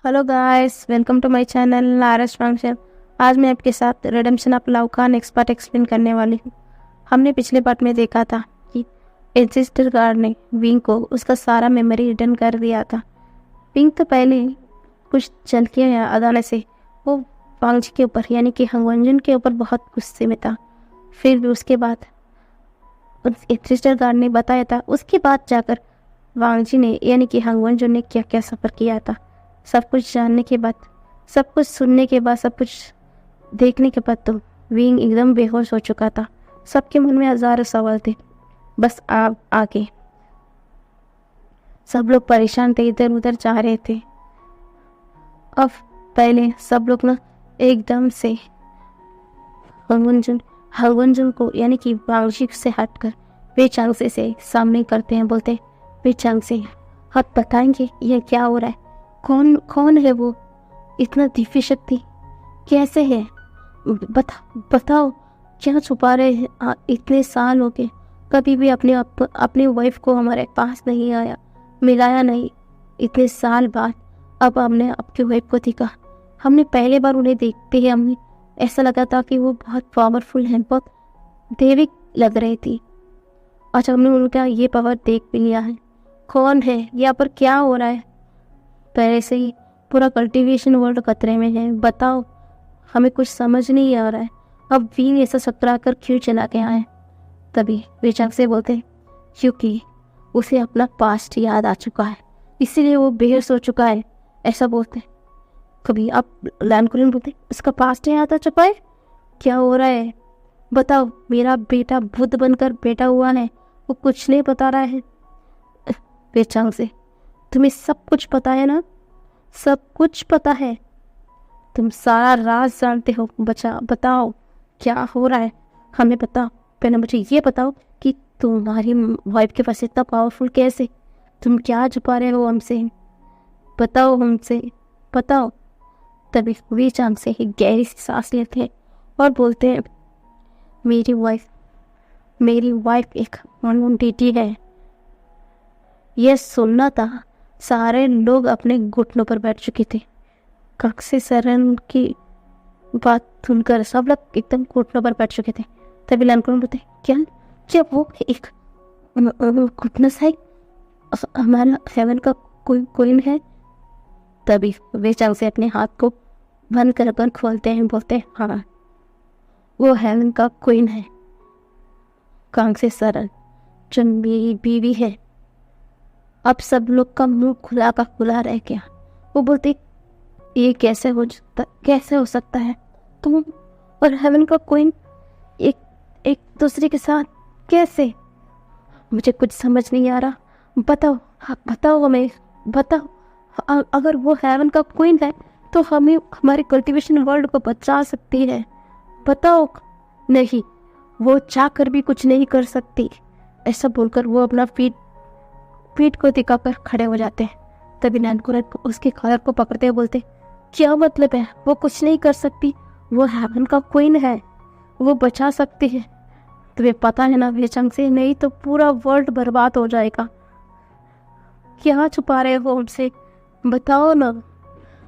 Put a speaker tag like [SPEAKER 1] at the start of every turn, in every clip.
[SPEAKER 1] Hello guys, welcome to my channel RS function. आज मैं आपके साथ रिडेम्पशन ऑफ लव का नेक्स्ट पार्ट एक्सप्लेन करने वाली हूँ। हमने पिछले पार्ट में देखा था कि एंसेस्टर गार्ड ने विंग को उसका सारा मेमोरी रिटर्न कर दिया था। विंग तो पहले कुछ झलकियाँ या अदाने से वो वांगजी के ऊपर यानी कि हंगवंजन के ऊपर बहुत गुस्से में था। फिर भी उसके बाद एंसेस्टर गार्ड ने बताया था, उसके बाद जाकर वांगजी ने यानी कि हंगवंजन ने क्या क्या सफ़र किया था। सब कुछ जानने के बाद, सब कुछ सुनने के बाद, सब कुछ देखने के बाद तो विंग एकदम बेहोश हो चुका था। सबके मन में हजारों सवाल थे। बस आप आगे सब लोग परेशान थे, इधर उधर जा रहे थे। अब पहले सब लोग ना एकदम से हंगवंजन को यानी कि वांगजी से हटकर वे चांगसे से सामने करते हैं। बोलते वे चांगसे, आप बताएंगे यह क्या हो रहा है? कौन कौन है वो? इतना दिव्य शक्ति कैसे है? बताओ, क्या छुपा रहे हैं? इतने साल हो गए, कभी भी अपनी वाइफ को हमारे पास नहीं आया, मिलाया नहीं। इतने साल बाद अब हमने आपकी वाइफ को देखा। हमने पहले बार उन्हें देखते ही हमें ऐसा लगा था कि वो बहुत पावरफुल है, बहुत देविक लग रही थी। आज हमने उनका ये पावर देख भी लिया है। कौन है? यहाँ पर क्या हो रहा है? पहले से ही पूरा कल्टीवेशन वर्ल्ड खतरे में है। बताओ, हमें कुछ समझ नहीं आ रहा है। अब विंग ऐसा सकरा कर क्यों चला के आए? तभी वेचांग से बोलते, क्योंकि उसे अपना पास्ट याद आ चुका है, इसीलिए वो बेहोश हो चुका है, ऐसा बोलते। कभी आप लैंकुलिन बोलते, उसका पास्ट याद आ चुका है? क्या हो रहा है? बताओ, मेरा बेटा बुद्ध बनकर बैठा हुआ है, वो कुछ नहीं बता रहा है। वेचांग से, तुम्हें सब कुछ पता है ना? सब कुछ पता है, तुम सारा राज जानते हो। बताओ क्या हो रहा है, हमें बताओ। पहले मुझे ये बताओ कि तुम्हारी वाइफ के पास इतना पावरफुल कैसे? तुम क्या छुपा रहे हो हमसे? बताओ, हमसे बताओ। तभी वे चांग से ही गहरी सी सांस लेते हैं और बोलते हैं, मेरी वाइफ एक एंटिटी है। यह सुनना था, सारे लोग अपने घुटनों पर बैठ चुके थे। कक्षी सरन की बात सुनकर सब लोग एकदम घुटनों पर बैठ चुके थे। तभी लैंकुलिन बोलते, क्या क्या वो एक घुटना साइड हमारा हेवन का कोई कोइन है? तभी वे चांग से अपने हाथ को बंद कर खोलते हैं, बोलते हैं, हाँ, वो हेवन का कोइन है, कांगसे सरन, जो मेरी बीवी है। अब सब लोग का मुंह खुला का खुला रह गया। वो बोलते, ये कैसे हो सकता है? तुम और हेवन का कोइन एक एक दूसरे के साथ कैसे? मुझे कुछ समझ नहीं आ रहा। बताओ, हाँ, बताओ हमें, बताओ। अगर वो हेवन का कोइन है तो हमें हमारे कल्टीवेशन वर्ल्ड को बचा सकती है। बताओ। नहीं, वो चाहकर भी कुछ नहीं कर सकती। ऐसा बोलकर वो अपना पीठ को दिखाकर खड़े हो जाते हैं। तभी लैंकुलिन उसके कॉलर को पकड़ते हुए बोलते, क्या मतलब है? वो कुछ नहीं कर सकती, वो हेवन का क्वीन है, वो बचा सकती है। तुम्हें पता है ना वेचांग से, नहीं तो पूरा वर्ल्ड बर्बाद हो जाएगा। क्या छुपा रहे हो हमसे? बताओ ना,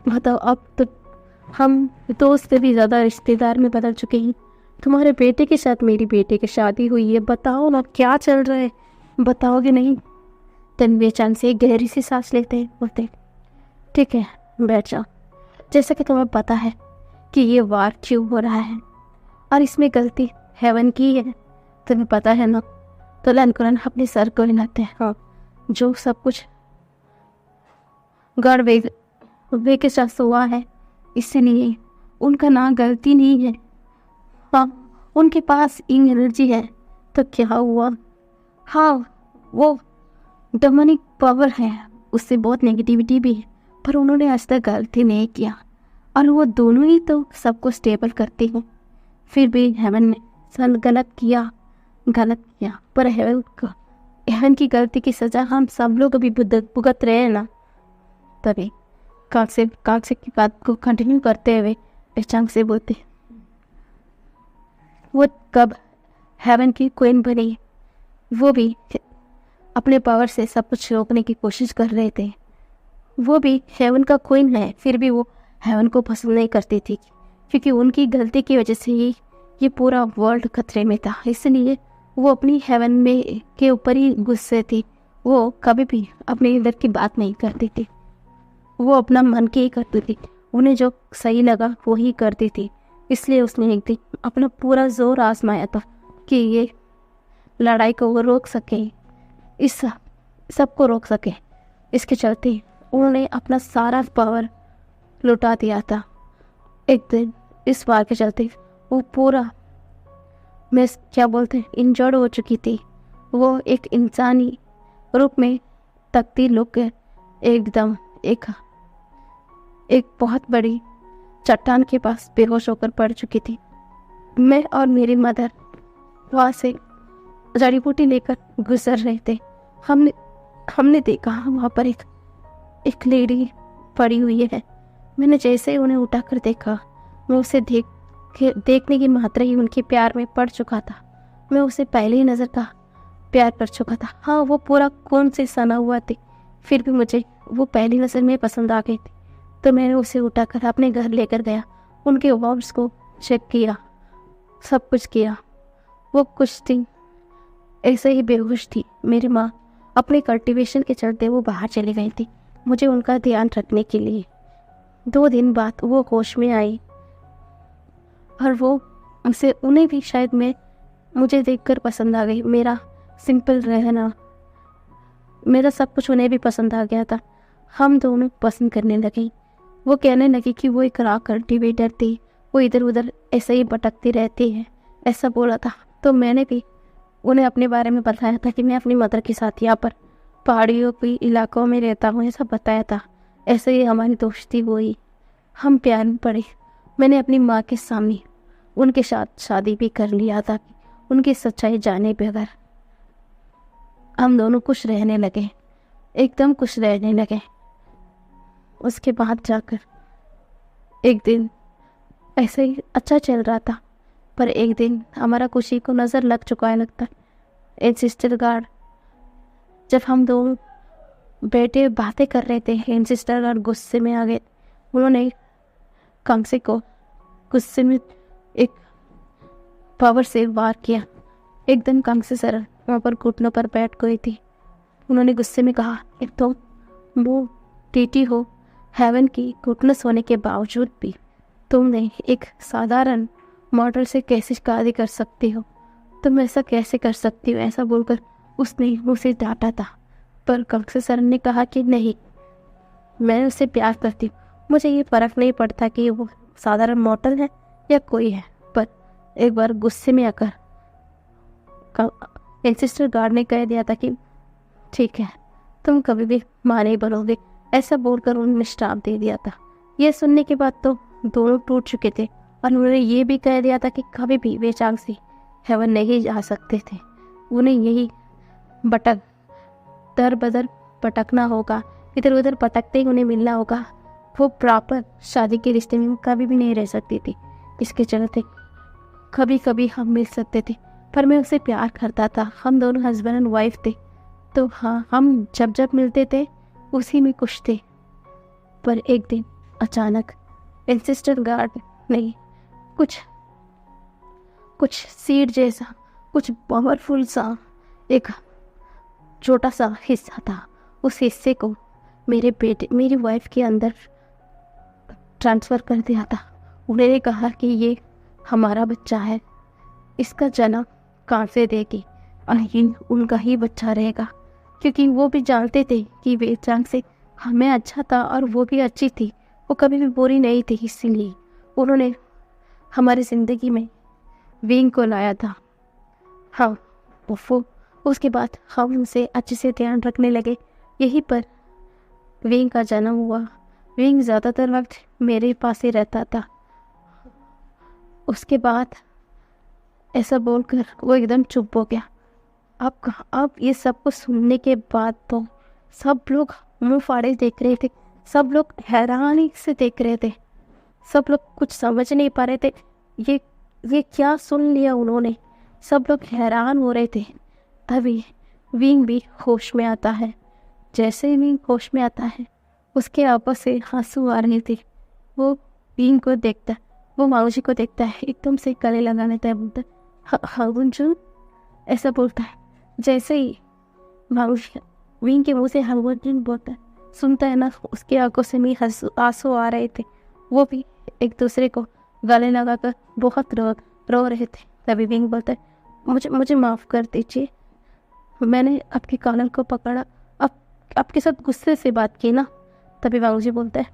[SPEAKER 1] बताओ। अब तो हम दोस्त से भी ज़्यादा रिश्तेदार में बदल चुके हैं। तुम्हारे बेटे के साथ मेरी बेटे की शादी हुई है। बताओ ना, क्या चल रहा है? बताओगे नहीं? तभी वेचांग से गहरी सी सांस लेते हैं, बोलते, ठीक है, बैठ जाओ। जैसा कि तुम्हें पता है कि ये वार क्यों हो रहा है और इसमें गलती हेवन की है, तुम्हें पता है ना? तो लैंकुलिन अपने सर को हिलाते हैं, हाँ, जो सब कुछ गॉड वे के साथ हुआ है, इसलिए उनका ना गलती नहीं है। हाँ, उनके पास इंग एनर्जी है, तो क्या हुआ? हाँ, वो डेमोनिक पावर है, उससे बहुत नेगेटिविटी भी है, पर उन्होंने आज तक गलती नहीं किया और वो दोनों ही तो सबको स्टेबल करते हैं। फिर भी हेवन ने गलत किया, पर हेवन की गलती की सज़ा हम सब लोग अभी भुगत रहे हैं ना। तभी कांगसे की बात को कंटिन्यू करते हुए वेचांग से बोलते, वो कब हेवन की क्वीन बनी, वो भी अपने पावर से सब कुछ रोकने की कोशिश कर रहे थे। वो भी हेवन का क्वीन है, फिर भी वो हेवन को पसंद नहीं करती थी, क्योंकि उनकी गलती की वजह से ही ये पूरा वर्ल्ड खतरे में था। इसलिए वो अपनी हेवन में के ऊपर ही गुस्से थी। वो कभी भी अपने इधर की बात नहीं करती थी, वो अपना मन की ही करती थी, उन्हें जो सही लगा वो ही करती थी। इसलिए उसने एक दिन अपना पूरा जोर आजमाया था कि ये लड़ाई को वो रोक सके, इस सब को रोक सके। इसके चलते उन्होंने अपना सारा पावर लुटा दिया था। एक दिन इस बार के चलते वो पूरा मैं क्या बोलते हैं इंजर्ड हो चुकी थी। वो एक इंसानी रूप में तकती लुक एकदम एक बहुत बड़ी चट्टान के पास बेहोश होकर पड़ चुकी थी। मैं और मेरी मदर वहाँ से जड़ी बूटी लेकर गुजर रहे थे। हमने देखा वहाँ पर एक लेडी पड़ी हुई है। मैंने जैसे ही उन्हें उठाकर देखा, मैं उसे देखने की मात्रा ही उनके प्यार में पड़ चुका था। मैं उसे पहले ही नज़र का प्यार कर चुका था। हाँ, वो पूरा खून से सना हुआ थी, फिर भी मुझे वो पहली नज़र में पसंद आ गई थी। तो मैंने उसे उठाकर अपने घर लेकर गया, उनके वॉर्म्स को चेक किया, सब कुछ किया। वो कुछ दिन ऐसे ही बेहोश थी। मेरी माँ अपने कल्टीवेशन के चलते वो बाहर चली गई थी, मुझे उनका ध्यान रखने के लिए। 2 दिन बाद वो होश में आई और उन्हें भी शायद मुझे देखकर पसंद आ गई। मेरा सिंपल रहना, मेरा सब कुछ उन्हें भी पसंद आ गया था। हम दोनों पसंद करने लगे। वो कहने लगी कि वो एक रॉ कल्टीवेटर थी, वो इधर उधर ऐसे ही भटकती रहती है, ऐसा बोला था। तो मैंने भी उन्हें अपने बारे में बताया था कि मैं अपनी मदर के साथ यहाँ पर पहाड़ियों के इलाकों में रहता हूँ, ऐसा बताया था। ऐसे ही हमारी दोस्ती हुई, हम प्यार में पड़े। मैंने अपनी माँ के सामने उनके साथ शादी भी कर लिया था, उनकी सच्चाई जाने बगैर हम दोनों खुश रहने लगे, एकदम खुश रहने लगे। उसके बाद जाकर एक दिन ऐसे ही अच्छा चल रहा था, पर एक दिन हमारा खुशी को नज़र लग चुका है लगता। एंसेस्टर गार्ड, जब हम दोनों बैठे बातें कर रहे थे, एंसेस्टर गार्ड गुस्से में आ गए। उन्होंने कंसे को गुस्से में एक पावर से वार किया। एकदम कंसे सर वहाँ पर घुटनों पर बैठ गई थी। उन्होंने गुस्से में कहा, एक तो वो टीटी हो, हेवन की गुडनेस होने के बावजूद भी तुमने एक साधारण मॉडल से कैसे शादी कर सकती हो, तुम ऐसा कैसे कर सकती हो, ऐसा बोलकर उसने उसे डांटा था। पर कंसे सर ने कहा कि नहीं, मैं उससे प्यार करती हूँ, मुझे ये फ़र्क नहीं पड़ता कि वो साधारण मॉडल है या कोई है। पर एक बार गुस्से में आकर एंसेस्टर गार्ड ने कह दिया था कि ठीक है, तुम कभी भी माँ नहीं बनोगे, ऐसा बोलकर उन्होंने श्राप दे दिया था। यह सुनने के बाद तो दोनों टूट चुके थे और उन्होंने ये भी कह दिया था कि कभी भी वे चांग से हेवन नहीं जा सकते थे। उन्हें यही दर बदर भटकना होगा, इधर उधर भटकते ही उन्हें मिलना होगा। वो प्रॉपर शादी के रिश्ते में कभी भी नहीं रह सकती थी। इसके चलते कभी कभी हम मिल सकते थे, पर मैं उसे प्यार करता था। हम दोनों हस्बैंड एंड वाइफ थे, तो हाँ, हम जब जब मिलते थे उसी में कुछ थे। पर एक दिन अचानक एंसेस्टर गार्ड ने कुछ सीड जैसा, कुछ पावरफुल सा एक छोटा सा हिस्सा था, उस हिस्से को मेरी वाइफ के अंदर ट्रांसफ़र कर दिया था। उन्होंने कहा कि ये हमारा बच्चा है, इसका जन्म कहाँ से देगी और ये उनका ही बच्चा रहेगा, क्योंकि वो भी जानते थे कि वे चांग से हमें अच्छा था और वो भी अच्छी थी, वो कभी भी बुरी नहीं थी। इसीलिए उन्होंने हमारी ज़िंदगी में विंग को लाया था। हाँ, वो उसके बाद हम उनसे अच्छे से ध्यान रखने लगे। यहीं पर विंग का जन्म हुआ। विंग ज़्यादातर वक्त मेरे पास ही रहता था। उसके बाद ऐसा बोलकर वो एकदम चुप हो गया। अब ये सब कुछ सुनने के बाद तो सब लोग मुंह फाड़े देख रहे थे, सब लोग हैरानी से देख रहे थे, सब लोग कुछ समझ नहीं पा रहे थे ये क्या सुन लिया उन्होंने। सब लोग हैरान हो रहे थे। तभी विंग भी होश में आता है। जैसे ही विंग होश में आता है, उसके आंखों से आंसू आ रहे थे। वो बीन को देखता है, वो माऊजी को देखता है, एकदम से गले लगा लेता है, बोलता है हाँ गुंजन, ऐसा बोलता है। जैसे ही माऊजी बीन के मुंह से हाँ गुंजन बोलता है, सुनता है ना, उसके आंखों से भी आंसू आ रहे थे। वो भी एक दूसरे को गले लगाकर बहुत रो रहे थे। तभी विंग बोलता है, मुझे मुझे माफ़ कर दीजिए, मैंने आपके कॉलर को पकड़ा, आपके साथ गुस्से से बात की ना। तभी बाबूजी बोलता है,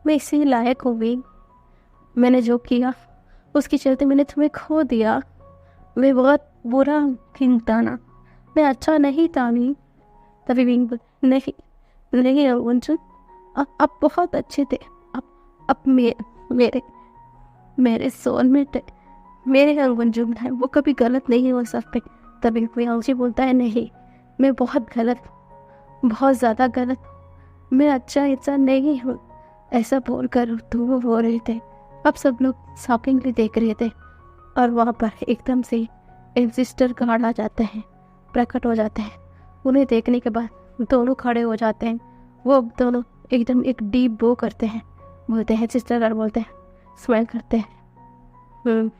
[SPEAKER 1] मैं इसी लायक हूँ विंग, मैंने जो किया उसके चलते मैंने तुम्हें खो दिया, मैं बहुत बुरा किंग था ना, मैं अच्छा नहीं था विंग। तभी विंग बोलता, नहीं नहीं अंजुन, आप बहुत अच्छे थे, आप मेरे सोलमेट है, मेरे अंजुन है, वो कभी गलत नहीं हो सकते। तभी विंग बोलता है, नहीं मैं बहुत गलत, बहुत ज़्यादा गलत, मैं अच्छा इंसान नहीं हूँ, ऐसा बोल कर तो वो रो रहे थे। अब सब लोग शॉकिंगली देख रहे थे और वहाँ पर एकदम से एंसिस्टर गार्ड आ जाते हैं, प्रकट हो जाते हैं। उन्हें देखने के बाद दोनों खड़े हो जाते हैं। वो दोनों एकदम एक डीप बो करते हैं, बोलते हैं, सिस्टर गार्ड बोलते हैं, स्माइल करते हैं,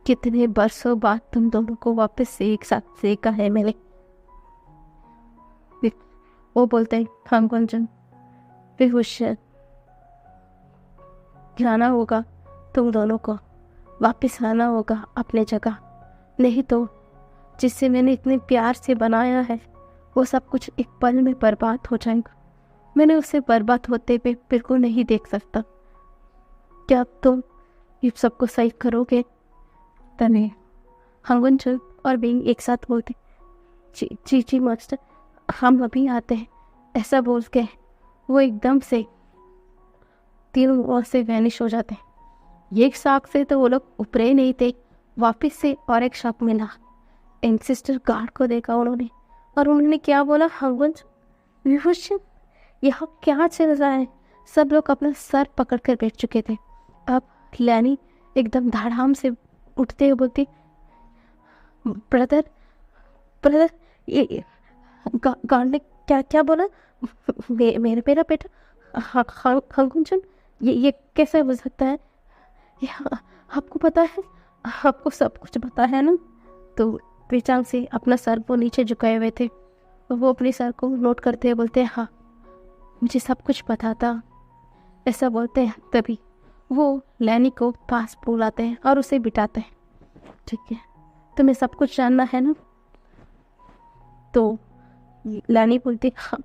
[SPEAKER 1] कितने बरसों बाद तुम दोनों को वापस से एक साथ देखा है मैंने। वो बोलते हैं, हाँ गुंजन, बेहोश जाना होगा, तुम दोनों को वापस आना होगा अपने जगह, नहीं तो जिससे मैंने इतने प्यार से बनाया है वो सब कुछ एक पल में बर्बाद हो जाएगा। मैंने उसे बर्बाद होते हुए बिल्कुल नहीं देख सकता। क्या तुम ये सबको सही करोगे? तने हंगुंजन और बिंग एक साथ बोलते, जी जी मास्टर, हम अभी आते हैं। ऐसा बोल के वो एकदम से तीनों ओर से वैनिश हो जाते हैं। एक शाख से तो वो लोग ऊपरे नहीं थे, वापस से और एक शाख मिला। एंसेस्टर गार्ड को देखा उन्होंने और उन्होंने क्या बोला, हंगुंज विभूषण यहाँ क्या चल रहा है? सब लोग अपना सर पकड़ कर बैठ चुके थे। अब लैनी एकदम धड़ाम से उठते हुए बोलती, ब्रदर ब्रदर, ये गार्ड ने क्या क्या बोला? मेरा बेटा हंगुंजन, ये कैसे हो सकता है? ये आपको पता है, आपको सब कुछ पता है ना? तो पेचांग से अपना सर वो नीचे झुकाए हुए थे, वो अपने सर को नोट करते हुए बोलते हैं, हाँ मुझे सब कुछ पता था, ऐसा बोलते हैं। तभी वो लैनी को पास बुलाते हैं और उसे बिठाते हैं, ठीक है तुम्हें सब कुछ जानना है ना? तो लैनी बोलती, हाँ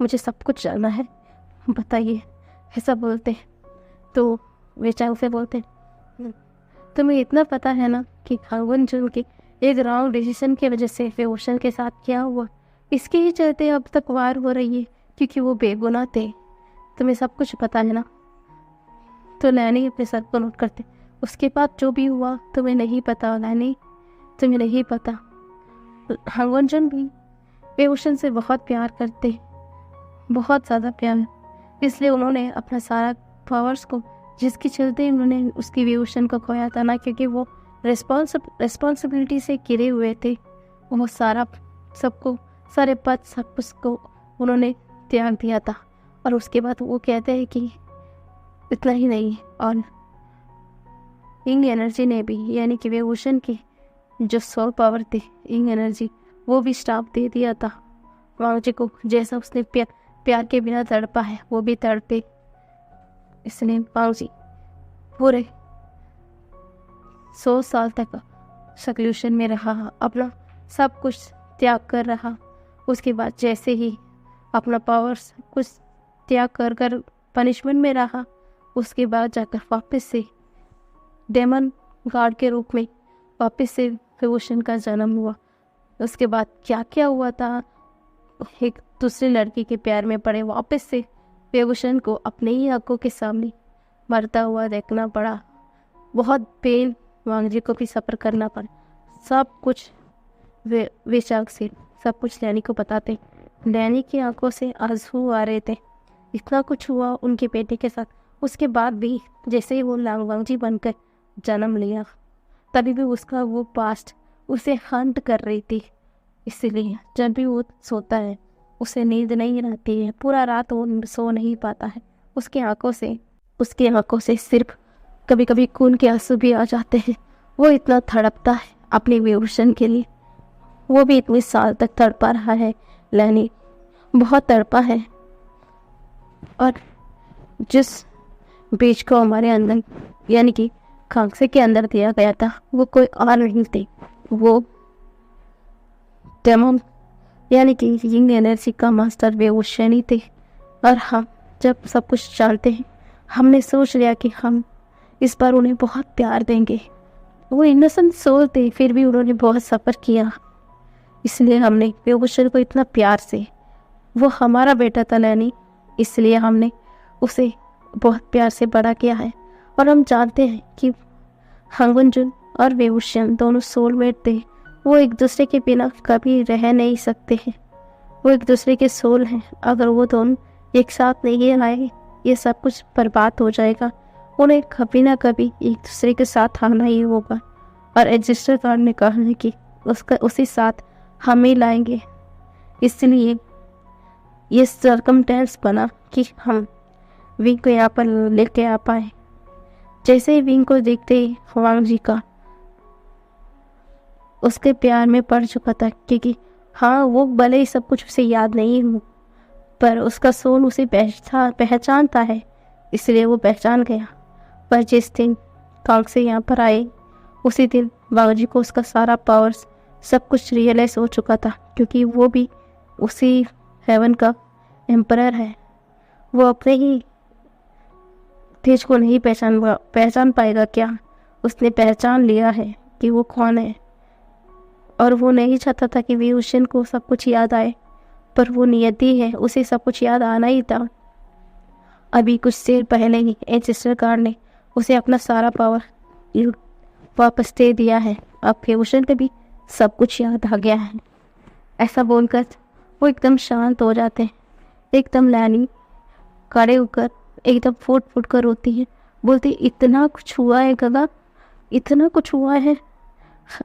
[SPEAKER 1] मुझे सब कुछ जानना है, बताइए, ऐसा बोलते हैं। तो वे चांग से बोलते हैं, तुम्हें इतना पता है ना कि हंगुंजन के एक रॉन्ग डिसीजन की वजह से फेओशन के साथ क्या हुआ, इसके ही चलते अब तक वार हो रही है, क्योंकि वो बेगुनाह थे, तुम्हें सब कुछ पता है ना? तो लैनी अपने सर को नोट करते, उसके बाद जो भी हुआ तुम्हें नहीं पता लैनी, तुम्हें नहीं पता। हंगुंजन भी फेओशन से बहुत प्यार करते, बहुत ज़्यादा प्यार, इसलिए उन्होंने अपना सारा पावर्स को, जिसके चलते उन्होंने उसकी फेओशन को खोया था ना, क्योंकि वो रिस्पॉन्सिबिलिटी से घिरे हुए थे, वो सारा सबको, सारे पद सब कुछ को उन्होंने त्याग दिया था। और उसके बाद वो कहते हैं कि इतना ही नहीं, और इंग एनर्जी ने भी, यानी कि फेओशन की जो सोल पावर थी इंग एनर्जी, वो भी स्टाफ दे दिया था वांगजी को। जैसा उसने प्यार के बिना तड़पा है वो भी तड़पे, इसलिए वांगजी पूरे 100 साल तक सक्लूशन में रहा, अपना सब कुछ त्याग कर रहा। उसके बाद जैसे ही अपना पावर सब कुछ त्याग कर कर पनिशमेंट में रहा, उसके बाद जाकर वापस से डेमन गार्ड के रूप में वापस से फेओशन का जन्म हुआ। उसके बाद क्या क्या हुआ था, एक दूसरी लड़की के प्यार में पड़े, वापस से फेओशन को अपने ही आंखों के सामने मरता हुआ देखना पड़ा, बहुत पेन वांगजी को भी सफ़र करना पड़ा। सब कुछ वे चाक से सब कुछ लैनी को बताते। लैनी की आंखों से आंसू आ रहे थे, इतना कुछ हुआ उनके बेटे के साथ। उसके बाद भी जैसे ही वो वांगजी बनकर जन्म लिया, तभी भी उसका वो पास्ट उसे हंट कर रही थी। इसलिए जब भी वो सोता है उसे नींद नहीं आती है, पूरा रात वो सो नहीं पाता है। उसकी आंखों से सिर्फ कभी कभी खून के आंसू भी आ जाते हैं। वो इतना तड़पता है अपने विभूषण के लिए। वो भी इतने साल तक तड़पा रहा है लैनी, बहुत तड़पा है। और जिस बीज को हमारे अंदर यानी कि खांसे के अंदर दिया गया था वो कोई और नहीं थे, वो डेमन यानी कि यंग एनर्जी का मास्टर विभूषण थे। और हम जब सब कुछ जानते हैं, हमने सोच लिया कि हम इस बार उन्हें बहुत प्यार देंगे। वो इनोसेंट सोल थे, फिर भी उन्होंने बहुत सफ़र किया, इसलिए हमने विभूषण को इतना प्यार से, वो हमारा बेटा था लैनी, इसलिए हमने उसे बहुत प्यार से बड़ा किया है। और हम जानते हैं कि हंगुंजुन और विभूषण दोनों सोलमेट थे। वो एक दूसरे के बिना कभी रह नहीं सकते हैं, वो एक दूसरे के सोल हैं। अगर वो दोनों एक साथ नहीं आए, ये सब कुछ बर्बाद हो जाएगा। उन्हें कभी ना कभी एक दूसरे के साथ आना ही होगा। और रजिस्टर कार्ड ने कहा है कि उसी साथ हम ही लाएंगे। इसलिए ये सर्कमटेंस बना कि हम विंग को यहाँ पर लेके आ पाए। जैसे ही विंग को देखते ही हुआंग जी का उसके प्यार में पड़ चुका था, क्योंकि हाँ, वो भले ही सब कुछ उसे याद नहीं हो, पर उसका सोल उसे पहचानता है, इसलिए वो पहचान गया। पर जिस दिन कांग से यहाँ पर आए, उसी दिन वांग जी को उसका सारा पावर्स सब कुछ रियलाइज हो चुका था, क्योंकि वो भी उसी हेवन का एम्परर है। वो अपने ही तेज को नहीं पहचान पाएगा क्या? उसने पहचान लिया है कि वो कौन है। और वो नहीं चाहता था कि विभूषण को सब कुछ याद आए, पर वो नियति है, उसे सब कुछ याद आना ही था। अभी कुछ देर पहले ही एंसेस्टर कार्ड ने उसे अपना सारा पावर वापस दे दिया है। अब विभूषण को भी सब कुछ याद आ गया है। ऐसा बोलकर वो एकदम शांत हो जाते हैं। एकदम लैनी खड़े होकर एकदम फूट फूट कर रोती है, बोलती, इतना कुछ हुआ है गगा, इतना कुछ हुआ है।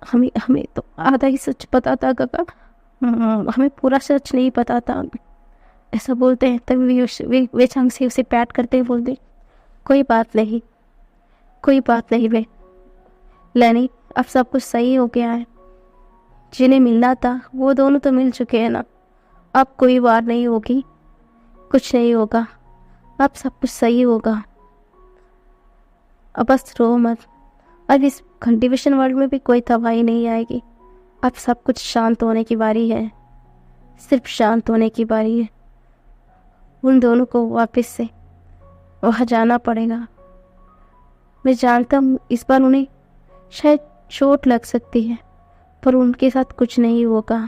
[SPEAKER 1] हमें हमें तो आधा ही सच पता था गगा, हमें पूरा सच नहीं पता था। ऐसा बोलते हैं। तभी वे चंग से उसे पैट करते हुए बोलते, कोई बात नहीं, कोई बात नहीं वे लैनी, अब सब कुछ सही हो गया है। जिन्हें मिलना था वो दोनों तो मिल चुके हैं ना, अब कोई बात नहीं होगी, कुछ नहीं होगा, अब सब कुछ सही होगा। अब बस रो मत, अब इस कंटिवेशन वर्ल्ड में भी कोई तबाही नहीं आएगी। अब सब कुछ शांत होने की बारी है, सिर्फ शांत होने की बारी है। उन दोनों को वापस से वहाँ जाना पड़ेगा। मैं जानता हूँ इस बार उन्हें शायद चोट लग सकती है, पर उनके साथ कुछ नहीं होगा,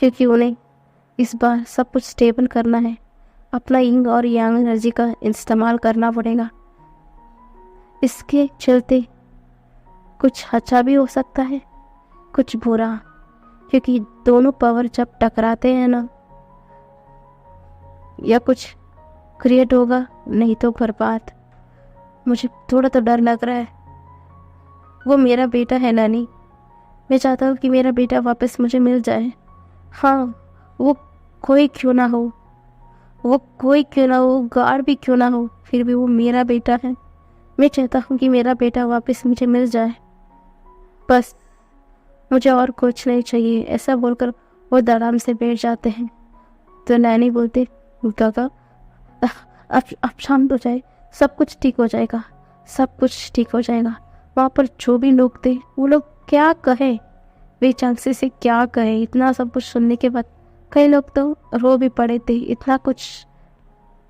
[SPEAKER 1] क्योंकि उन्हें इस बार सब कुछ स्टेबल करना है। अपना यिंग और यांग एनर्जी का इस्तेमाल करना पड़ेगा। इसके चलते कुछ अच्छा भी हो सकता है, कुछ बुरा, क्योंकि दोनों पावर जब टकराते हैं ना, या कुछ क्रिएट होगा, नहीं तो बर्बाद। मुझे थोड़ा तो डर लग रहा है। वो मेरा बेटा है नानी, मैं चाहता हूँ कि मेरा बेटा वापस मुझे मिल जाए। हाँ, वो कोई क्यों ना हो, वो कोई क्यों ना हो, गार्ड भी क्यों ना हो, फिर भी वो मेरा बेटा है। मैं चाहता हूँ कि मेरा बेटा वापस मुझे मिल जाए, बस मुझे और कुछ नहीं चाहिए। ऐसा बोलकर वो धड़ाम से बैठ जाते हैं। तो नैनी बोलते, काका अब शांत हो जाए, सब कुछ ठीक हो जाएगा, सब कुछ ठीक हो जाएगा। वहाँ पर जो भी लोग थे वो लोग क्या कहे, वे चांसे से क्या कहे। इतना सब कुछ सुनने के बाद कई लोग तो रो भी पड़े थे। इतना कुछ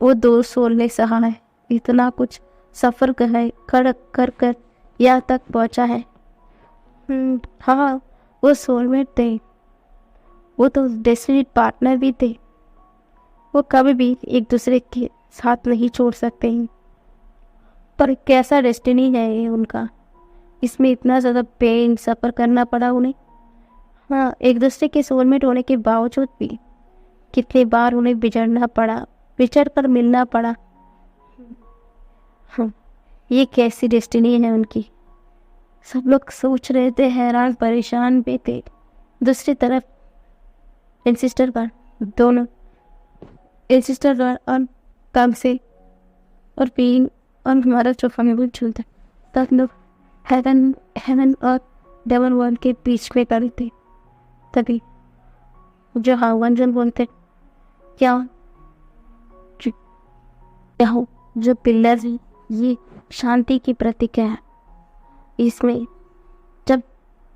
[SPEAKER 1] वो दो सोल ने सहा है, इतना कुछ सफ़र कर यहाँ तक पहुँचा है। हाँ, वो सोलमेट थे, वो तो डेस्टिनी पार्टनर भी थे। वो कभी भी एक दूसरे के साथ नहीं छोड़ सकते हैं। पर कैसा डेस्टिनी है ये उनका, इसमें इतना ज़्यादा पेन सफ़र करना पड़ा उन्हें। हाँ, एक दूसरे के सोलमेट होने के बावजूद भी कितनी बार उन्हें बिछड़ना पड़ा, बिछड़ कर मिलना पड़ा। हाँ, ये कैसी डेस्टिनी है उनकी। सब लोग सोच रहे थे, हैरान परेशान भी थे। दूसरी तरफ एंसेस्टर का दोनों एसिस्टर और तब से और बीइंग और हमारा जो फैमिली चलता है तब लोग हेवन हेवन और डेमन वर्ल्ड के बीच में खड़े थे। तभी जो हवन जन बोलते क्या क्या हो जो पिलर है ये शांति की प्रतीक है। इसमें जब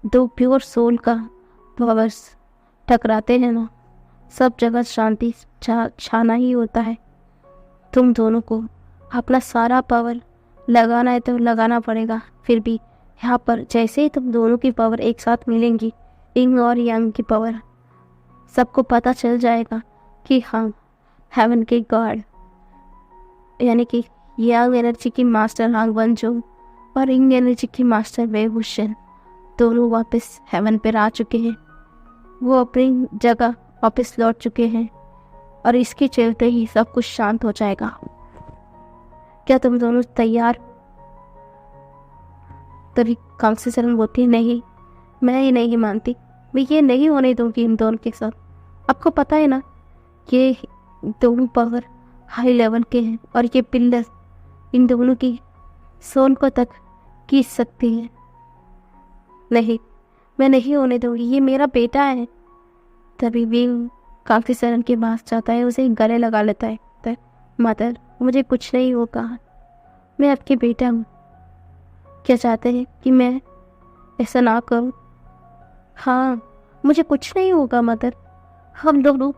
[SPEAKER 1] दो प्योर सोल का पावर्स टकराते हैं ना सब जगह शांति छाना ही होता है। तुम दोनों को अपना सारा पावर लगाना है तो लगाना पड़ेगा। फिर भी यहाँ पर जैसे ही तुम दोनों की पावर एक साथ मिलेंगी यिंग और यांग की पावर सबको पता चल जाएगा कि हम हेवन के गॉड यानी कि यांग एनर्जी की मास्टर हांग वनजो और यिंग एनर्जी की मास्टर वei wuxian दोनों वापस हेवन पर आ चुके हैं। वो अपनी जगह वापस लौट चुके हैं और इसके चलते ही सब कुछ शांत हो जाएगा। क्या तुम दोनों तैयार? तभी कांसी सरन बोलती नहीं, मैं ये नहीं मानती, मैं ये नहीं होने दूंगी इन दोनों के साथ। आपको पता है ना ये दोनों पावर हाई लेवल के हैं और ये पिलर इन दोनों की सोल को तक खींच सकती है। नहीं, मैं नहीं होने दूंगी, ये मेरा बेटा है। तभी भी काफी सरन के पास जाता है, उसे गले लगा लेता है। मदर मुझे कुछ नहीं होगा, मैं आपके बेटा हूँ। क्या चाहते हैं कि मैं ऐसा ना करूँ? हाँ, मुझे कुछ नहीं होगा मदर। हम दोनों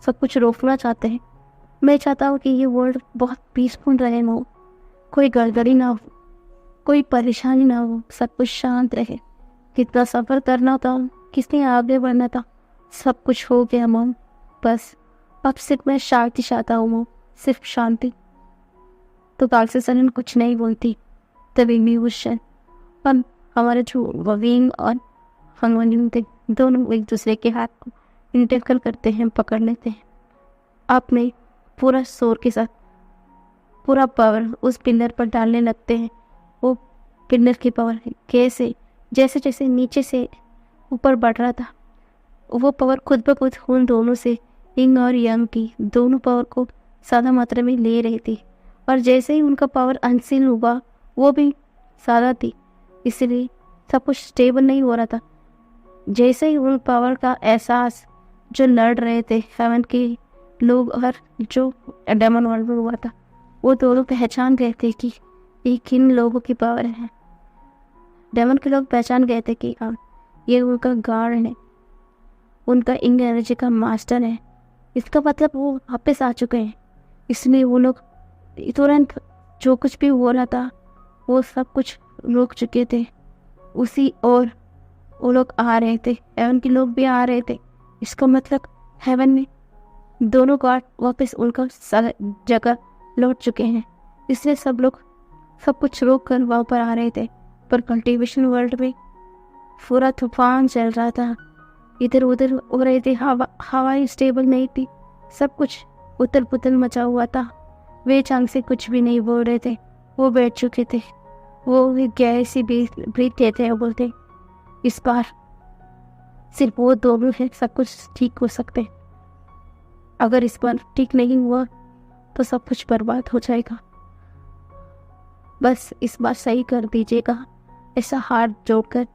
[SPEAKER 1] सब कुछ रोकना चाहते हैं। मैं चाहता हूँ कि ये वर्ल्ड बहुत पीसफुल रहे, हो कोई गड़बड़ी ना हो, कोई परेशानी ना हो, सब कुछ शांत रहे। कितना सफ़र करना था, किसने आगे बढ़ना था, सब कुछ हो गया मॉम। बस अब सिर्फ मैं शांति चाहता हूँ मॉम, सिर्फ शांति। तो कालसे सरन कुछ नहीं बोलती। तभी वei wuxian और हमारे जो वविंग और हंगवन थे दोनों एक दूसरे के हाथ को इंटरकल करते हैं, पकड़ लेते हैं। अपने पूरा शोर के साथ पूरा पावर उस पिलर पर डालने लगते हैं। वो पिलर की पावर कैसे जैसे जैसे नीचे से ऊपर बढ़ रहा था वो पावर खुद ब खुद उन दोनों से यिंग और यांग की दोनों पावर को ज़्यादा मात्रा में ले रही थी। और जैसे ही उनका पावर अनसीन हुआ वो भी ज़्यादा थी, इसलिए सब कुछ स्टेबल नहीं हो रहा था। जैसे ही उन पावर का एहसास जो लड़ रहे थे हेवन के लोग और जो डेमन वर्ल्ड में हुआ था वो दोनों पहचान गए थे कि ये किन लोगों की पावर है। डेमन के लोग पहचान गए थे कि हाँ ये उनका गार्ड है, उनका यिंग एनर्जी का मास्टर है। इसका मतलब वो वापस आ चुके हैं। इसलिए वो लोग तुरंत जो कुछ भी हो रहा था वो सब कुछ रोक चुके थे उसी और वो लोग आ रहे थे, हेवन के लोग भी आ रहे थे। इसका मतलब हेवन में दोनों गार्ड वापस उनका जगह लौट चुके हैं। इसलिए सब लोग सब कुछ रोक कर वहाँ पर आ रहे थे। पर कल्टीवेशन वर्ल्ड में पूरा तूफान चल रहा था, इधर उधर हो रहे थे, हवा स्टेबल नहीं थी, सब कुछ उथल पुथल मचा हुआ था। वे चांग से कुछ भी नहीं बोल रहे थे, वो बैठ चुके थे। वो गहरी ब्रीथ लेते हैं, बोलते इस बार सिर्फ वो दोनों है सब कुछ ठीक हो सकते हैं। अगर इस बार ठीक नहीं हुआ तो सब कुछ बर्बाद हो जाएगा। बस इस बार सही कर दीजिएगा, ऐसा हाथ जोड़कर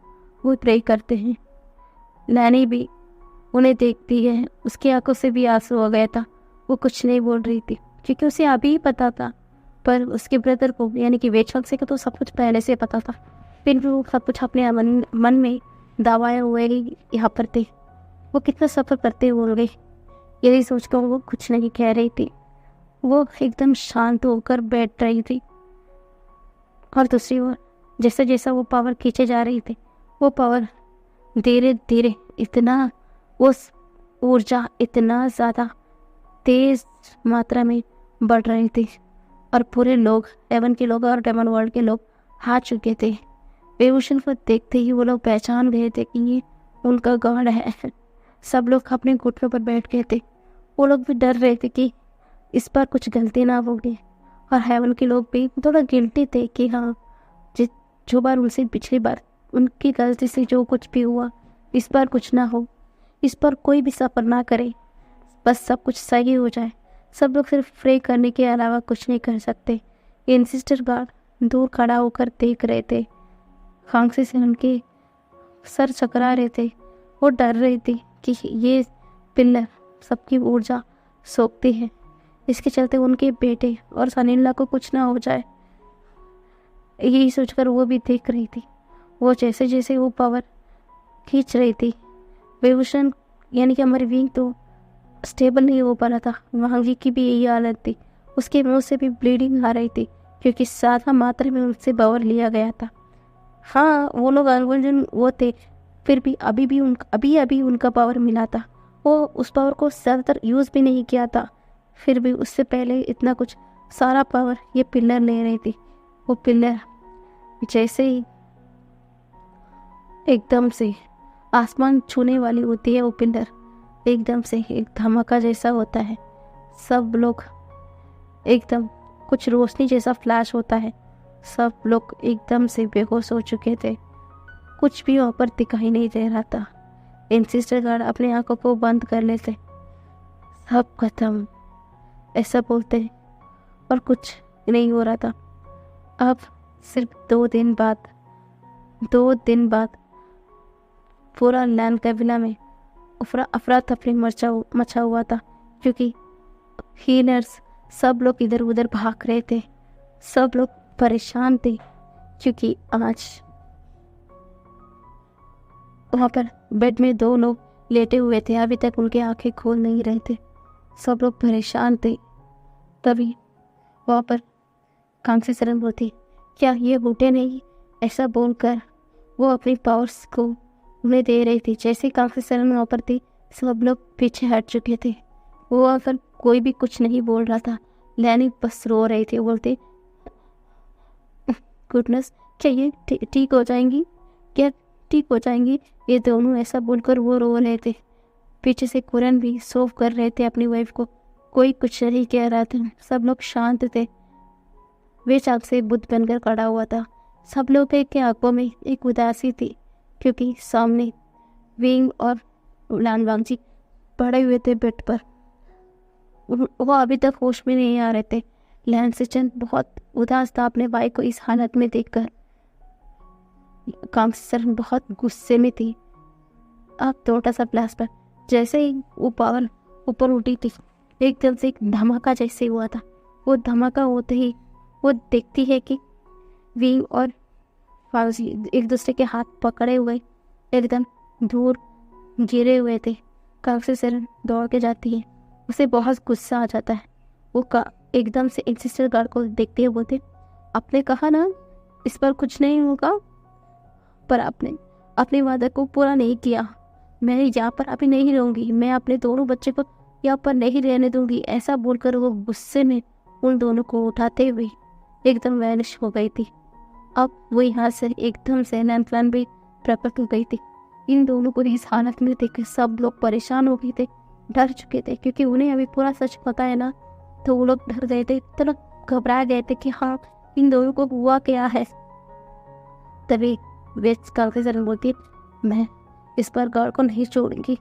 [SPEAKER 1] वो प्रे करते हैं। नैनी भी उन्हें देखती है, उसकी आंखों से भी आंसू आ गया था। वो कुछ नहीं बोल रही थी क्योंकि उसे अभी ही पता था, पर उसके ब्रदर को यानी कि wei wuxian को तो सब कुछ पहले से पता था। फिर भी वो सब कुछ अपने मन में दबाए हुए ही यहाँ पर थे। वो कितना सफ़र करते होंगे यही सोचकर वो कुछ नहीं कह रही थी। वो एकदम शांत होकर बैठ रही थी। और दूसरी ओर जैसे जैसा वो पावर खींचे जा रही थी वो पावर धीरे धीरे इतना उस ऊर्जा इतना ज़्यादा तेज मात्रा में बढ़ रही थी और पूरे लोग हेवन के लोग और डेमन वर्ल्ड के लोग आ चुके थे। wei wuxian को देखते ही वो लोग पहचान गए थे कि ये उनका गॉड है। सब लोग अपने घुटनों पर बैठ गए थे। वो लोग भी डर रहे थे कि इस बार कुछ गलती ना होगी। और हेवन के लोग भी थोड़ा गिल्टी थे कि हाँ जो बार उनसे पिछली बार उनकी गलती से जो कुछ भी हुआ इस बार कुछ ना हो, इस बार कोई भी सफ़र ना करे, बस सब कुछ सही हो जाए। सब लोग सिर्फ प्रे करने के अलावा कुछ नहीं कर सकते। इंसिस्टर गार्ड दूर खड़ा होकर देख रहे थे। खांसी से उनके सर चकरा रहे थे। वो डर रही थी कि ये पिल्लर सबकी ऊर्जा सोखती है, इसके चलते उनके बेटे और सनीला को कुछ ना हो जाए। यही सोचकर वो भी देख रही थी। वो जैसे जैसे वो पावर खींच रही थी, विभूषण यानी कि हमारी विंग तो स्टेबल नहीं हो पा रहा था। वांगी की भी यही हालत थी। उसके मुंह से भी ब्लीडिंग आ रही थी क्योंकि ज़्यादा मात्रा में उनसे पावर लिया गया था। हाँ, वो लोग अनगुंजन वो थे, फिर भी अभी अभी उनका पावर मिला था। वो उस पावर को ज़्यादातर यूज़ भी नहीं किया था, फिर भी उससे पहले इतना कुछ सारा पावर ये पिल्लर ले रही थी। वो पिल्लर जैसे ही एकदम से आसमान छूने वाली होती है, वो पिल्लर एकदम से एक धमाका जैसा होता है। सब लोग एकदम कुछ रोशनी जैसा फ्लैश होता है। सब लोग एकदम से बेहोश हो चुके थे। कुछ भी वहाँ पर दिखाई नहीं दे रहा था। इंसिस्टर गार्ड अपनी आंखों को बंद कर लेते। सब खत्म ऐसा बोलते और कुछ नहीं हो रहा था। अब सिर्फ 2 दिन बाद पूरा लैंड कैबिला में अफरा तफरी मचा हुआ था क्योंकि हीलर्स सब लोग इधर उधर भाग रहे थे। सब लोग परेशान थे क्योंकि आज वहाँ पर बेड में 2 लोग लेटे हुए थे। अभी तक उनके आंखें खोल नहीं रहे थे। सब लोग परेशान थे। तभी वहाँ पर कांसी सरन बोलती, क्या ये बूटे नहीं? ऐसा बोलकर वो अपनी पावर्स को उन्हें दे रही थी। जैसे कांसी सरन वहाँ पर थी, सब लोग पीछे हट चुके थे। वो वहाँ पर कोई भी कुछ नहीं बोल रहा था। लैनी बस रो रही थी। बोलते, गुडनेस, क्या ये ठीक हो जाएंगी? क्या ठीक हो जाएंगी? ये दोनों ऐसा बोलकर वो रो रहे थे। पीछे से कुरन भी सोव कर रहे थे अपनी वाइफ को। कोई कुछ नहीं कह रहा था। सब लोग शांत थे। वे चाक से बुद्ध बनकर खड़ा हुआ था। सब लोग के आंखों में एक उदासी थी क्योंकि सामने विंग और लानवांगजी पड़े हुए थे बेड पर। वो अभी तक होश में नहीं आ रहे थे। लैंसिचन बहुत उदास था अपने भाई को इस हालत में देखकर। कांसर बहुत गुस्से में थी। अब छोटा सा फ्लैश पर जैसे ही वो पावर ऊपर उठी थी, एकदम से एक धमाका जैसे हुआ था। वो धमाका होते ही वो देखती है कि विंग और फाउजी एक दूसरे के हाथ पकड़े हुए एकदम दूर गिरे हुए थे। कांसी सरन दौड़ के जाती है। उसे बहुत गुस्सा आ जाता है। वो एकदम से इंसिस्टर गार्ड को देखते हुए बोलते, आपने कहा ना इस पर कुछ नहीं होगा, पर आपने अपने वादे को पूरा नहीं किया। मैं यहाँ पर अभी नहीं रहूँगी। मैं अपने दोनों बच्चे को यहाँ पर नहीं रहने दूंगी। ऐसा बोलकर वो गुस्से में उन दोनों को उठाते हुए एकदम वैनिश हो गई थी। अब वो यहाँ से एकदम से नैनफ्लान भी प्रकट हो गई थी। इन दोनों को इस हालत में देख सब लोग परेशान हो गए थे, डर चुके थे क्योंकि उन्हें अभी पूरा सच पता है ना। तो वो लोग डर गए थे, तो लोग घबरा गए थे कि हाँ, इन दोनों को हुआ क्या है। तभी वेस्ट काफी जरूर बोलती, मैं इस पर गौर को नहीं छोड़ूंगी।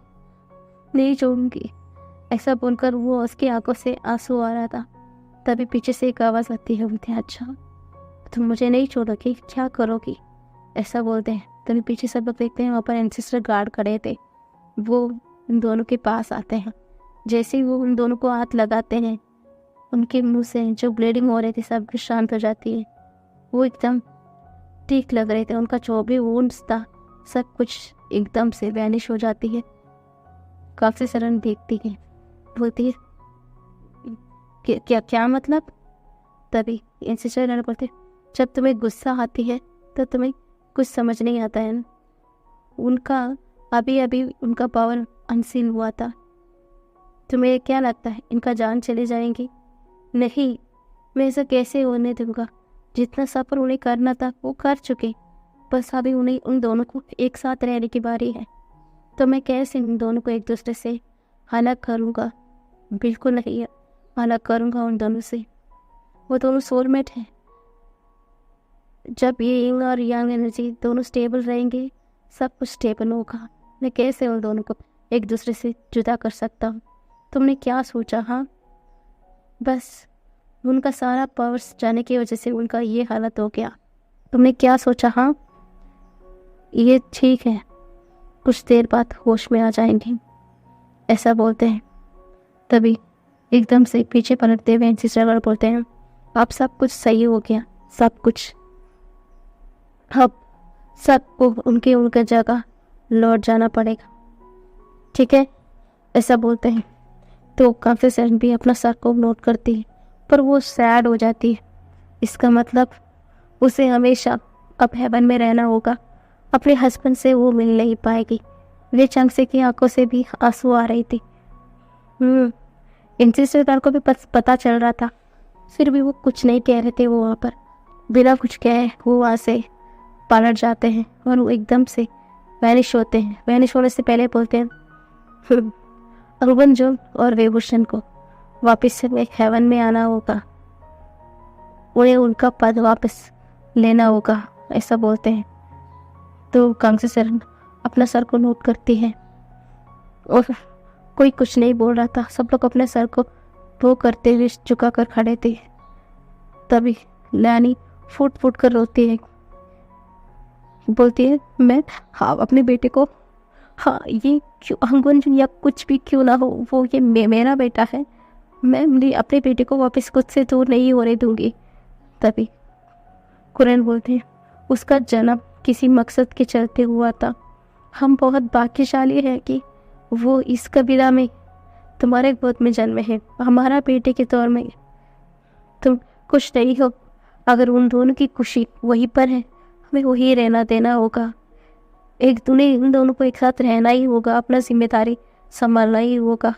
[SPEAKER 1] ऐसा बोलकर वो उसकी आंखों से आंसू आ रहा था। तभी पीछे से एक आवाज़ आती है, बोलते, अच्छा तुम मुझे नहीं छोड़ोगी, क्या करोगी? ऐसा बोलते हैं। तभी पीछे सब लोग देखते हैं, वहाँ पर एंसेस्टर गार्ड खड़े थे। वो उन दोनों के पास आते हैं। जैसे ही वो उन दोनों को हाथ लगाते हैं, उनके मुंह से जो ब्लीडिंग हो रही थी सब कुछ शांत हो जाती है। वो एकदम ठीक लग रहे थे। उनका जो भी वुंड्स था सब कुछ एकदम से वैनिश हो जाती है। काफी सरन देखती है, बोलती है, क्या मतलब? तभी इंसिस्टर बोलते, जब तुम्हें गुस्सा आती है तो तुम्हें कुछ समझ नहीं आता है ना। उनका अभी उनका पावर अनसीन हुआ था। तुम्हें क्या लगता है इनका जान चली जाएंगी? नहीं, मैं ऐसा कैसे होने दूंगा। जितना सफ़र उन्हें करना था वो कर चुके। बस अभी उन्हें उन दोनों को एक साथ रहने की बारी है। तो मैं कैसे उन दोनों को एक दूसरे से अलग करूँगा? बिल्कुल नहीं अलग करूँगा उन दोनों से। वो दोनों सोलमेट हैं। जब ये यंग और यंग एनर्जी दोनों स्टेबल रहेंगे, सब कुछ स्टेबल होगा। मैं कैसे उन दोनों को एक दूसरे से जुदा कर सकता हूँ? तुमने क्या सोचा? हाँ, बस उनका सारा पर्स जाने की वजह से उनका ये हालत हो गया। तुमने क्या सोचा? हाँ, ये ठीक है, कुछ देर बाद होश में आ जाएंगे, ऐसा बोलते हैं। तभी एकदम से पीछे पलटते हुए सिस्टर बोलते हैं, अब सब कुछ सही हो गया, सब कुछ, अब सबको उनके उनके जगह लौट जाना पड़ेगा, ठीक है, ऐसा बोलते हैं। तो काफी सैड भी अपना सर को नोट करती है, पर वो सैड हो जाती है। इसका मतलब उसे हमेशा अब हेवन में रहना होगा, अपने हस्बैंड से वो मिल नहीं पाएगी। वे चंगसे की आंखों से भी आंसू आ रही थी। इन रिश्तेदार को भी पता चल रहा था, फिर भी वो कुछ नहीं कह रहे थे। वो वहाँ पर बिना कुछ कहे वो वहाँ से पलट जाते हैं और वो एकदम से वैनिश होते हैं। वैनिश होने से पहले बोलते हैं, अरुण जोन और वेभूषण को वापस से हेवन में आना होगा, उन्हें उनका पद वापस लेना होगा, ऐसा बोलते हैं। तो कांग्सी सरन अपना सर को नोट करती है और कोई कुछ नहीं बोल रहा था। सब लोग अपने सर को वो करते हुए झुका कर खड़े थे। तभी लैनी फूट फूट कर रोती है, बोलती है, मैं हाँ अपने बेटे को, हाँ ये क्यों अंगुन या कुछ भी क्यों ना हो, वो ये मेरा बेटा है, मैं अपने बेटे को वापस खुद से दूर नहीं होने दूंगी। तभी कुरैन बोलते हैं, उसका जन्म किसी मकसद के चलते हुआ था। हम बहुत भाग्यशाली हैं कि वो इस कबीला में तुम्हारे गोद में जन्मे हैं। हमारा बेटे के तौर में तुम खुश नहीं हो, अगर उन दोनों की खुशी वहीं पर है, हमें वही रहना देना होगा। इन दोनों को एक साथ रहना ही होगा, अपना जिम्मेदारी संभालना ही होगा,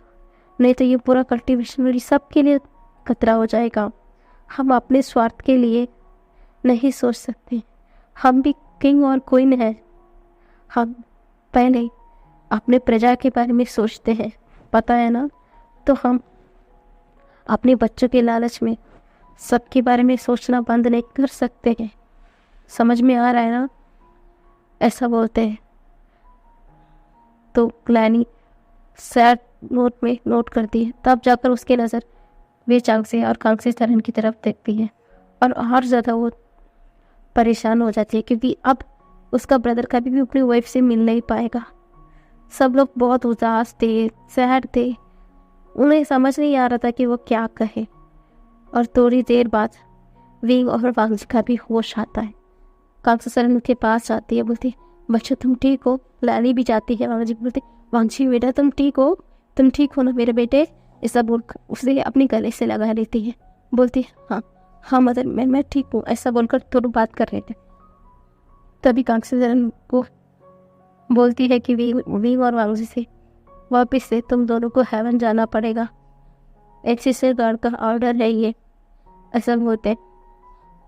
[SPEAKER 1] नहीं तो ये पूरा कल्टीवेशन मेरी सबके लिए खतरा हो जाएगा। हम अपने स्वार्थ के लिए नहीं सोच सकते, हम भी किंग और क्वीन हैं, हम पहले अपने प्रजा के बारे में सोचते हैं, पता है ना। तो हम अपने बच्चों के लालच में सबके बारे में सोचना बंद नहीं कर सकते हैं, समझ में आ रहा है ना, ऐसा बोलते हैं। तो ग्लैनी सैड नोट में नोट करती है। तब जाकर उसकी नज़र वे चांगसे और कांगसे सरन की तरफ देखती है और ज़्यादा वो परेशान हो जाती है, क्योंकि अब उसका ब्रदर कभी भी अपनी वाइफ से मिल नहीं पाएगा। सब लोग बहुत उदास थे, सैड थे, उन्हें समझ नहीं आ रहा था कि वो क्या कहे। और थोड़ी देर बाद विंग और वांगजी का भी होश आता है। कांगसे सरन के पास जाती है, बोलती, बच्चों तुम ठीक हो? लानी भी जाती है। वांगजी बोलते, वांगजी बेटा तुम ठीक हो? तुम ठीक हो ना मेरे बेटे? ऐसा बोल उसे अपने गले से लगा लेती है, बोलती, हाँ हाँ मदर, मैं ठीक हूँ, ऐसा बोलकर दोनों बात कर रहे थे। तभी कांगसे सरन को बोलती है कि विंग और वांगजी से वापस से तुम दोनों को हेवन जाना पड़ेगा, एक्सिस्टर गार्ड का ऑर्डर है ये, ऐसा बोलते हैं।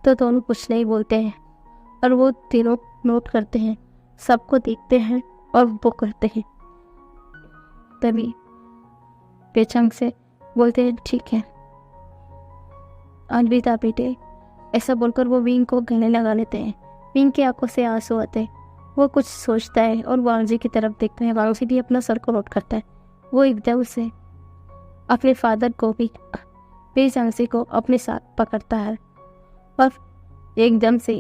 [SPEAKER 1] तो दोनों कुछ नहीं बोलते हैं और वो तीनों नोट करते हैं, सबको देखते हैं और वो करते हैं। तभी पेचंग से बोलते हैं, ठीक है अलविदा बेटे, ऐसा बोलकर वो विंग को गले लगा लेते हैं। विंग की आंखों से आंसू आते हैं, वो कुछ सोचता है और वांगजी की तरफ देखता है। वांगजी भी अपना सर को नोट करता है। वो एकदम से अपने फादर को भी वे चांगसे को अपने साथ पकड़ता है और एकदम से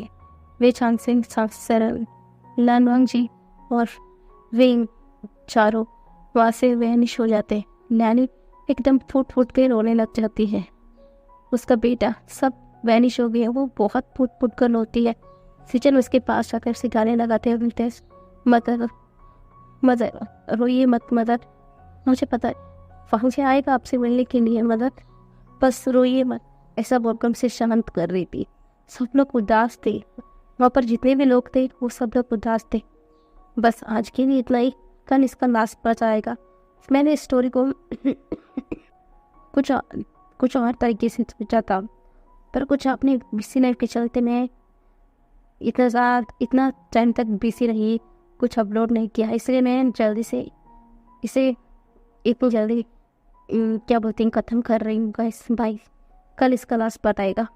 [SPEAKER 1] वे चांगसे सरन, लान वांगजी और विंग चारों वहाँ से वैनिश हो जाते हैं। लैनी एकदम फूट फूट के रोने लग जाती है, उसका बेटा सब वैनिश हो गया। वो बहुत फूट फूट कर रोती है। सिचन उसके पास जाकर उसे गाने लगाते हैं, बोलते हैं, मदर मदर रोइए मत मदर, मुझे पता है वांगजी आएगा आपसे मिलने के लिए मदर, बस रोइए मत, ऐसा बोलकर उसे शांत कर रही थी। सब लोग उदास थे, वहाँ पर जितने भी लोग थे वो सब लोग उदास थे। बस आज के लिए इतना ही, कल इसका लास्ट पार्ट आएगा। मैंने इस स्टोरी को कुछ और तरीके से सोचा था, पर कुछ अपने बिजी लाइफ के चलते मैं इतना टाइम तक बिजी रही, कुछ अपलोड नहीं किया, इसलिए मैं जल्दी से इसे इतनी जल्दी क्या बोलते हैं ख़त्म कर रही हूँ गाइस। भाई कल इसका लास्ट पार्ट आएगा।